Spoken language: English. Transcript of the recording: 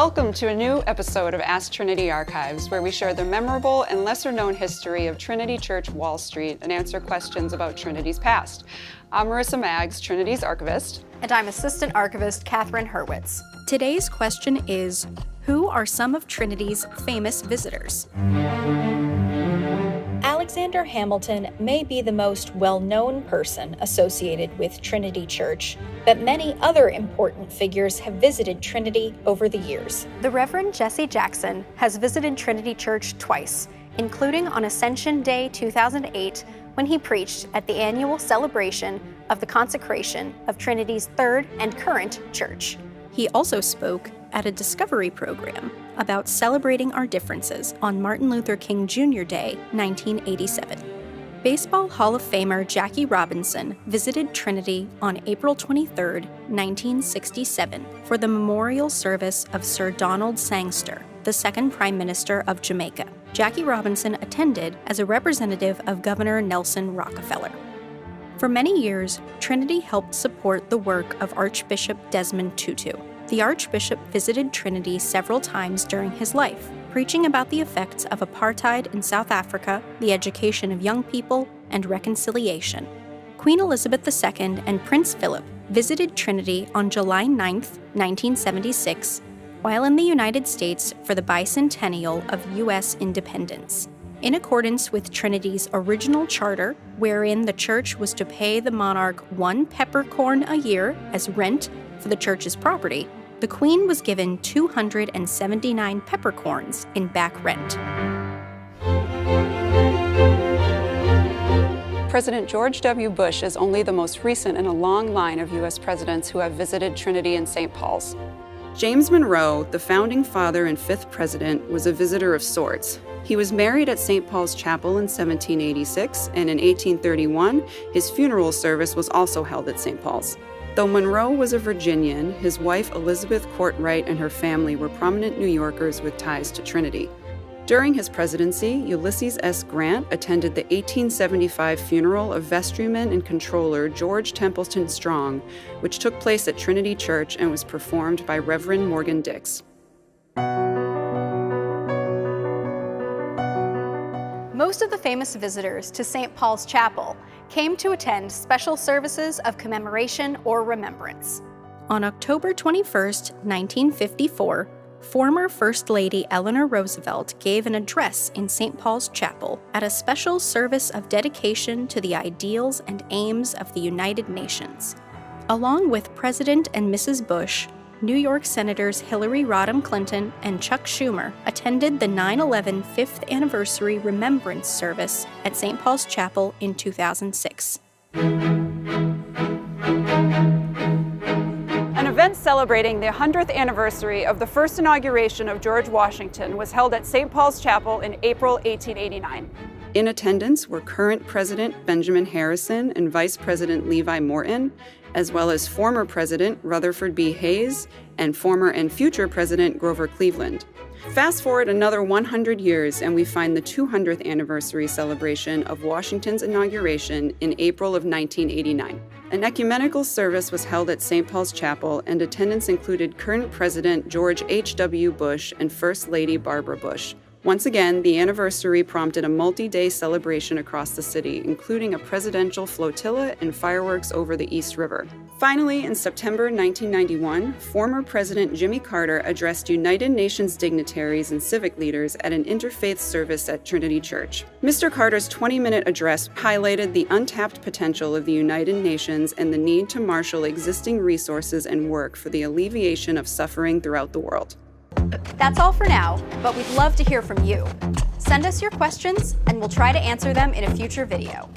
Welcome to a new episode of Ask Trinity Archives, where we share the memorable and lesser-known history of Trinity Church Wall Street and answer questions about Trinity's past. I'm Marissa Maggs, Trinity's archivist. And I'm Assistant Archivist Kathryn Hurwitz. Today's question is, who are some of Trinity's famous visitors? Alexander Hamilton may be the most well-known person associated with Trinity Church, but many other important figures have visited Trinity over the years. The Reverend Jesse Jackson has visited Trinity Church twice, including on Ascension Day 2008, when he preached at the annual celebration of the consecration of Trinity's third and current church. He also spoke at a Discovery program about celebrating our differences on Martin Luther King Jr. Day, 1987. Baseball Hall of Famer Jackie Robinson visited Trinity on April 23, 1967, for the memorial service of Sir Donald Sangster, the second Prime Minister of Jamaica. Jackie Robinson attended as a representative of Governor Nelson Rockefeller. For many years, Trinity helped support the work of Archbishop Desmond Tutu. The Archbishop visited Trinity several times during his life, preaching about the effects of apartheid in South Africa, the education of young people, and reconciliation. Queen Elizabeth II and Prince Philip visited Trinity on July 9, 1976, while in the United States for the bicentennial of U.S. independence. In accordance with Trinity's original charter, wherein the church was to pay the monarch 1 peppercorn a year as rent for the church's property, the Queen was given 279 peppercorns in back rent. President George W. Bush is only the most recent in a long line of U.S. presidents who have visited Trinity and St. Paul's. James Monroe, the founding father and 5th president, was a visitor of sorts. He was married at St. Paul's Chapel in 1786, and in 1831, his funeral service was also held at St. Paul's. Though Monroe was a Virginian, his wife Elizabeth Courtwright and her family were prominent New Yorkers with ties to Trinity. During his presidency, Ulysses S. Grant attended the 1875 funeral of vestryman and controller George Templeton Strong, which took place at Trinity Church and was performed by Reverend Morgan Dix. Most of the famous visitors to St. Paul's Chapel came to attend special services of commemoration or remembrance. On October 21, 1954, former First Lady Eleanor Roosevelt gave an address in St. Paul's Chapel at a special service of dedication to the ideals and aims of the United Nations. Along with President and Mrs. Bush, New York Senators Hillary Rodham Clinton and Chuck Schumer attended the 9/11 5th Anniversary Remembrance Service at St. Paul's Chapel in 2006. An event celebrating the 100th anniversary of the first inauguration of George Washington was held at St. Paul's Chapel in April 1889. In attendance were current President Benjamin Harrison and Vice President Levi Morton, as well as former President Rutherford B. Hayes and former and future President Grover Cleveland. Fast forward another 100 years and we find the 200th anniversary celebration of Washington's inauguration in April of 1989. An ecumenical service was held at St. Paul's Chapel, and attendance included current President George H.W. Bush and First Lady Barbara Bush. Once again, the anniversary prompted a multi-day celebration across the city, including a presidential flotilla and fireworks over the East River. Finally, in September 1991, former President Jimmy Carter addressed United Nations dignitaries and civic leaders at an interfaith service at Trinity Church. Mr. Carter's 20-minute address highlighted the untapped potential of the United Nations and the need to marshal existing resources and work for the alleviation of suffering throughout the world. That's all for now, but we'd love to hear from you. Send us your questions and we'll try to answer them in a future video.